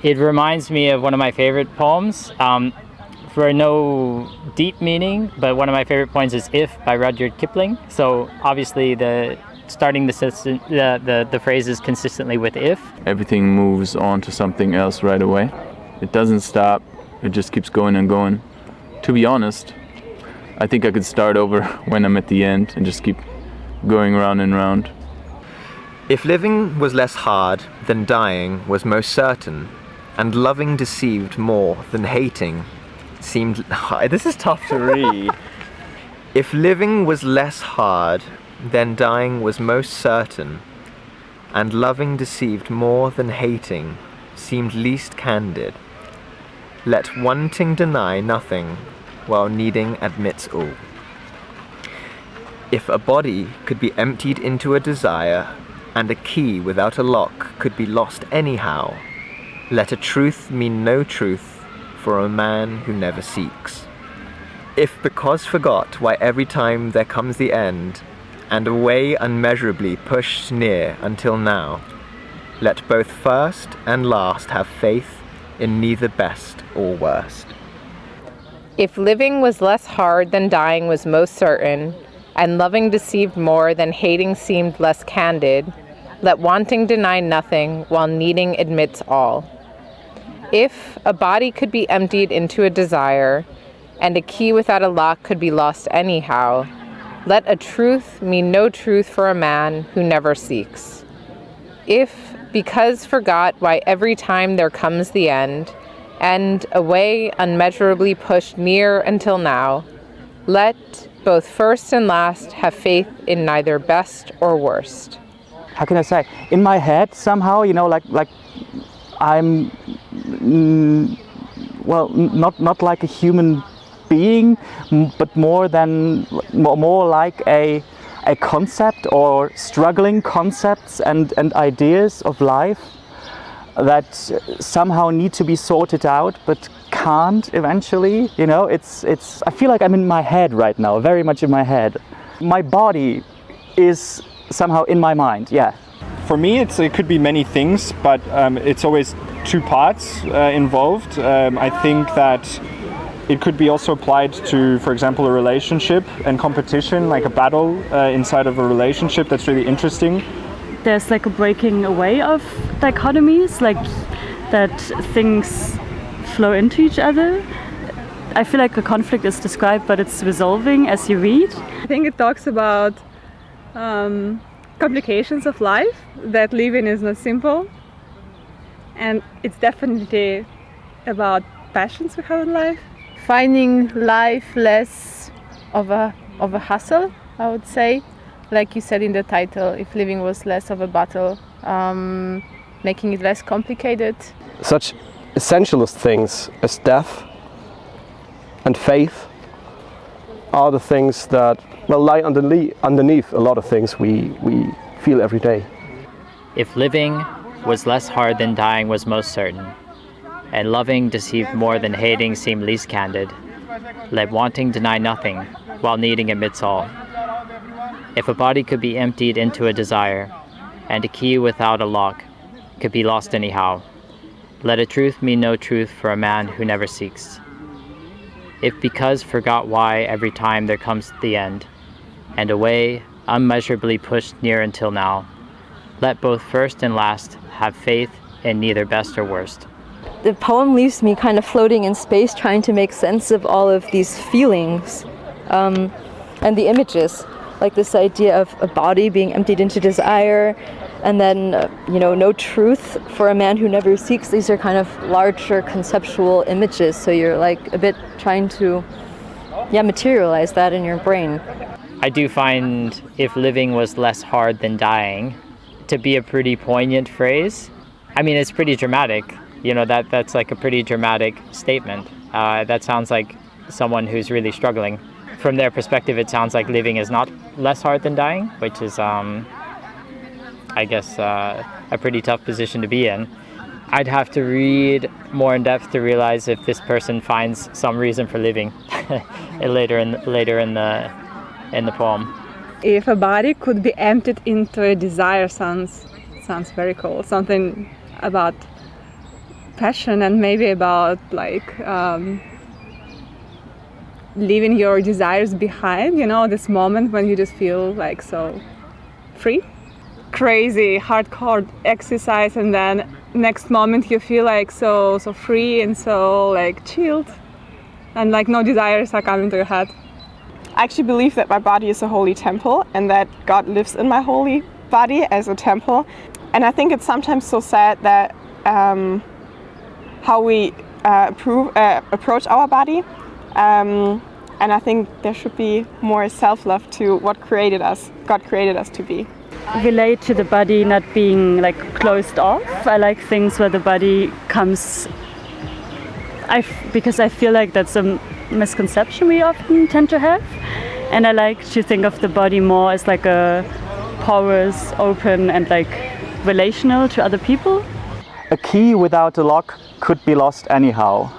It reminds me of one of my favorite poems. For no deep meaning, but one of my favorite poems is "If" by Rudyard Kipling. So obviously the phrase is consistently with "if." Everything moves on to something else right away. It doesn't stop. It just keeps going and going. To be honest, I think I could start over when I'm at the end and just keep going round and round. If living was less hard than dying was most certain, and loving deceived more than hating seemed... This is tough to read. If living was less hard than dying was most certain, and loving deceived more than hating seemed least candid, let wanting deny nothing while needing admits all. If a body could be emptied into a desire, and a key without a lock could be lost anyhow, let a truth mean no truth for a man who never seeks. If because forgot why every time there comes the end, and a way unmeasurably pushed near until now, let both first and last have faith in neither best or worst. If living was less hard than dying was most certain, and loving deceived more than hating seemed less candid, let wanting deny nothing while needing admits all. If a body could be emptied into a desire, and a key without a lock could be lost anyhow, let a truth mean no truth for a man who never seeks. If, because forgot why every time there comes the end, and a way unmeasurably pushed near until now, let both first and last have faith in neither best or worst. How can I say? In my head somehow, like I'm not like a human being, but more like a concept, or struggling concepts and ideas of life that somehow need to be sorted out but can't eventually. I feel like I'm in my head right now, very much in my head. My body is somehow in my mind, yeah. For me, it could be many things, but it's always two parts involved. I think that it could be also applied to, for example, a relationship and competition, like a battle inside of a relationship. That's really interesting. There's like a breaking away of dichotomies, like that things flow into each other. I feel like a conflict is described, but it's resolving as you read. I think it talks about complications of life, that living is not simple, and it's definitely about passions we have in life. Finding life less of a hustle, I would say. Like you said in the title, if living was less of a battle, making it less complicated. Such essentialist things as death and faith are the things that lie underneath a lot of things we feel every day. If living was less hard than dying was most certain, and loving deceived more than hating seemed least candid, let wanting deny nothing while needing admits all. If a body could be emptied into a desire, and a key without a lock could be lost anyhow, let a truth mean no truth for a man who never seeks. If because forgot why every time there comes the end, and a way unmeasurably pushed near until now, let both first and last have faith in neither best or worst. The poem leaves me kind of floating in space, trying to make sense of all of these feelings and the images, like this idea of a body being emptied into desire, and then no truth for a man who never seeks. These are kind of larger conceptual images, so you're like a bit trying to materialize that in your brain. I do find if living was less hard than dying to be a pretty poignant phrase. I mean, it's pretty dramatic. That's like a pretty dramatic statement. That sounds like someone who's really struggling. From their perspective, it sounds like living is not less hard than dying, which is, I guess, a pretty tough position to be in. I'd have to read more in depth to realize if this person finds some reason for living later in the poem. If a body could be emptied into a desire sounds very cool. Something about passion and maybe about like leaving your desires behind, you know, this moment when you just feel like so free. Crazy hardcore exercise, and then next moment you feel like so free and so like chilled, and like no desires are coming to your head. I actually believe that my body is a holy temple and that God lives in my holy body as a temple. And I think it's sometimes so sad that how we approach our body. And I think there should be more self-love to what God created us to be. Relate to the body not being like closed off. I like things where the body comes, because I feel like that's a misconception we often tend to have. And I like to think of the body more as like a porous, open and like relational to other people. A key without a lock could be lost anyhow.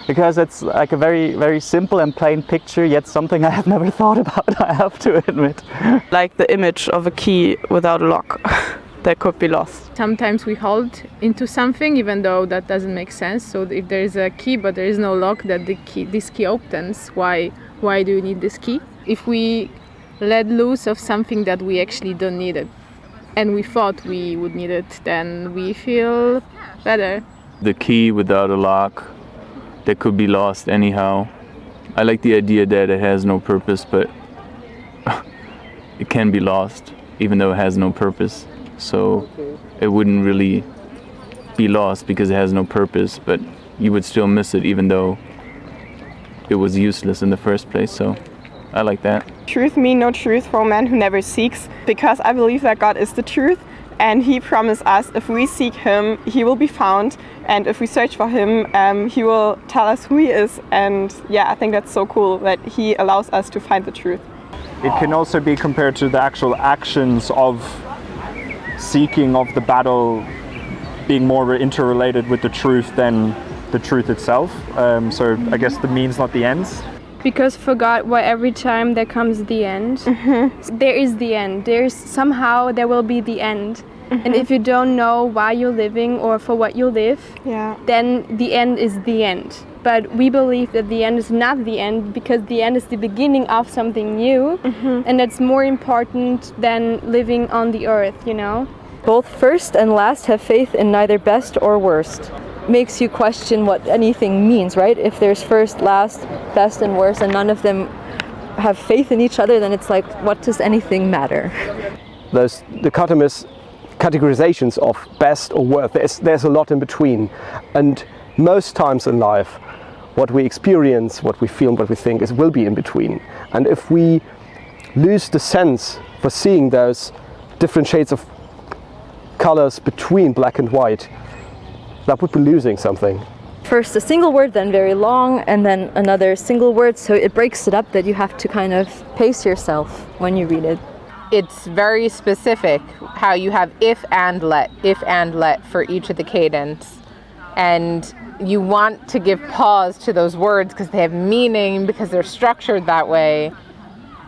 Because it's like a very, very simple and plain picture, yet something I have never thought about, I have to admit. Like the image of a key without a lock that could be lost. Sometimes we hold into something even though that doesn't make sense. So if there is a key but there is no lock that this key opens, why do you need this key? If we let loose of something that we actually don't need it and we thought we would need it, then we feel better. The key without a lock that could be lost anyhow. I like the idea that it has no purpose, but it can be lost even though it has no purpose. So it wouldn't really be lost because it has no purpose, but you would still miss it even though it was useless in the first place. So I like that. Truth mean no truth for a man who never seeks, because I believe that God is the truth. And he promised us if we seek him, he will be found. And if we search for him, he will tell us who he is. And yeah, I think that's so cool that he allows us to find the truth. It can also be compared to the actual actions of seeking of the battle being more interrelated with the truth than the truth itself. So I guess the means, not the ends. Because for God, why every time there comes the end, there is the end. Somehow there will be the end. And if you don't know why you're living or for what you live, then the end is the end. But we believe that the end is not the end, because the end is the beginning of something new. And that's more important than living on the earth, you know? Both first and last have faith in neither best or worst. Makes you question what anything means, right? If there's first, last, best and worst, and none of them have faith in each other, then it's like, what does anything matter? There's the categorizations of best or worst. There's a lot in between. And most times in life, what we experience, what we feel, what we think will be in between. And if we lose the sense for seeing those different shades of colors between black and white, that would be losing something. First a single word, then very long, and then another single word, so it breaks it up that you have to kind of pace yourself when you read it. It's very specific how you have if and let for each of the cadence. And you want to give pause to those words because they have meaning, because they're structured that way.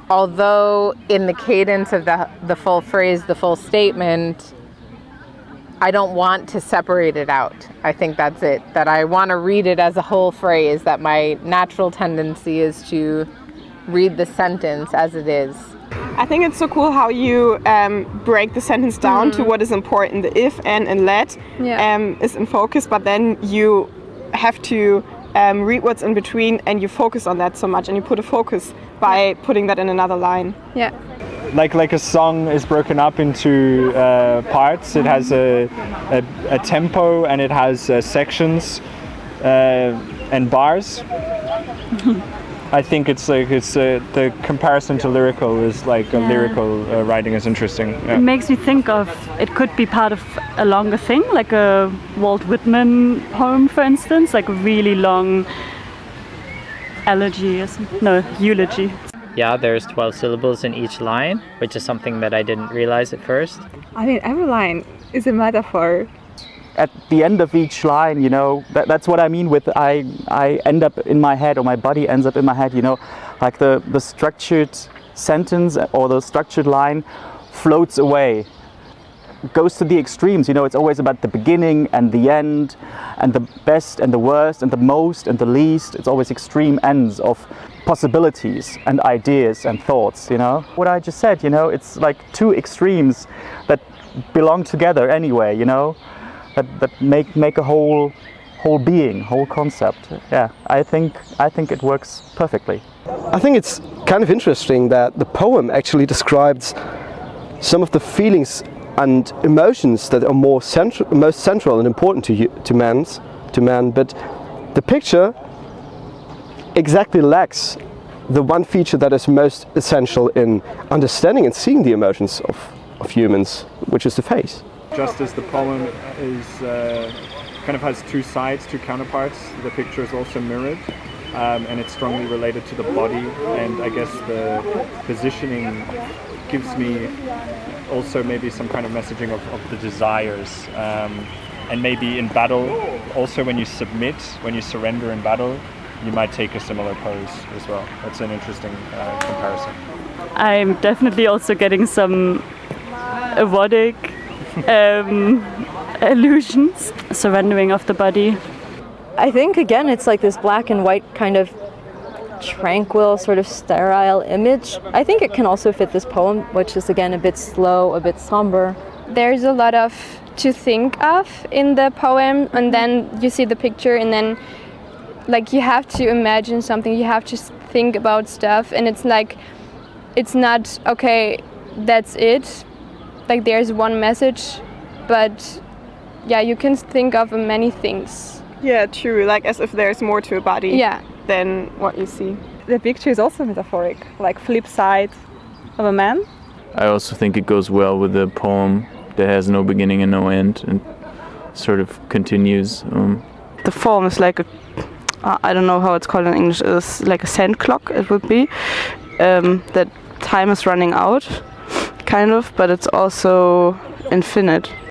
Although in the cadence of the full phrase, the full statement, I don't want to separate it out. I think that's it. That I want to read it as a whole phrase, that my natural tendency is to read the sentence as it is. I think it's so cool how you break the sentence down to what is important. The if, and let is in focus, but then you have to read what's in between and you focus on that so much, and you put a focus by putting that in another line. Yeah. Like a song is broken up into parts. It has a tempo and it has sections and bars. I think it's the comparison to lyrical is like a lyrical writing is interesting. Yeah. It makes me think of, it could be part of a longer thing, like a Walt Whitman poem, for instance, like a really long eulogy. Yeah, there's 12 syllables in each line, which is something that I didn't realize at first. I mean, every line is a metaphor. At the end of each line, you know, that's what I mean with I end up in my head, or my body ends up in my head, you know, like the structured sentence or the structured line floats away. goes to the extremes. You know, it's always about the beginning and the end, and the best and the worst, and the most and the least. It's always extreme ends of possibilities and ideas and thoughts, you know. What I just said, you know, it's like two extremes that belong together anyway, you know, that make a whole being, whole concept. Yeah, I think it works perfectly. I think it's kind of interesting that the poem actually describes some of the feelings and emotions that are most central and important to man, but the picture exactly lacks the one feature that is most essential in understanding and seeing the emotions of humans, which is the face. Just as the poem is kind of has two sides, two counterparts, the picture is also mirrored, and it's strongly related to the body, and I guess the positioning gives me also maybe some kind of messaging of the desires, and maybe in battle, also when you submit, when you surrender in battle, you might take a similar pose as well. That's an interesting comparison. I'm definitely also getting some erotic illusions, surrendering of the body. I think again it's like this black and white kind of tranquil, sort of sterile image. I think it can also fit this poem, which is again a bit slow, a bit somber. There's a lot of to think of in the poem, and then you see the picture, and then like you have to imagine something, you have to think about stuff, and it's like it's not okay, that's it, like there's one message, but yeah, you can think of many things. Yeah, true, like as if there's more to a body than what you see. The picture is also metaphoric, like flip side of a man. I also think it goes well with the poem that has no beginning and no end and sort of continues. The form is like a, I don't know how it's called in English, is like a sand clock, it would be. That time is running out, kind of, but it's also infinite.